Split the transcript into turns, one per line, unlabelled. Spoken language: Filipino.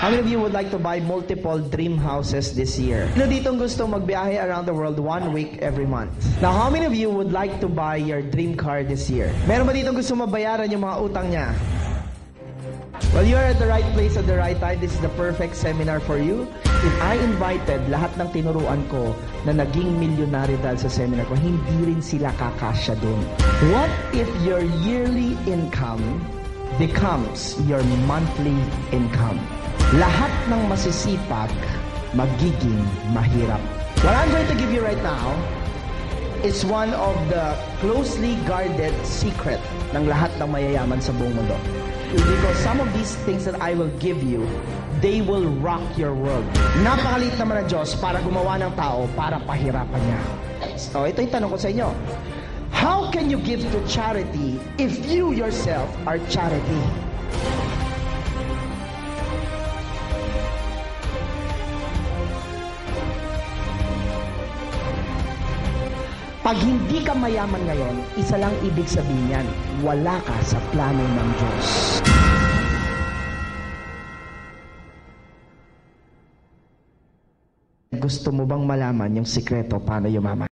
How many of you would like to buy multiple dream houses this year? Sino ditong gusto magbiyahe around the world 1 week every month? Now, how many of you would like to buy your dream car this year? Meron ba ditong gusto mabayaran yung mga utang niya? Well, you are at the right place at the right time. This is the perfect seminar for you. If I invited lahat ng tinuruan ko na naging milyonaryo dahil sa seminar ko, hindi rin sila kakasya dun. What if your yearly income becomes your monthly income? Lahat ng masisipag magiging mahirap. What I'm going to give you right now is one of the closely guarded secret ng lahat ng mayayaman sa buong mundo. Because some of these things that I will give you, they will rock your world. Napakaliit naman ng Diyos para gumawa ng tao para pahirapan niya. So, ito yung tanong ko sa inyo. How can you give to charity if you yourself are charity? Pag hindi ka mayaman ngayon, isa lang ibig sabihin yan, wala ka sa plano ng Diyos. Gusto mo bang malaman yung sikreto paano yumaman?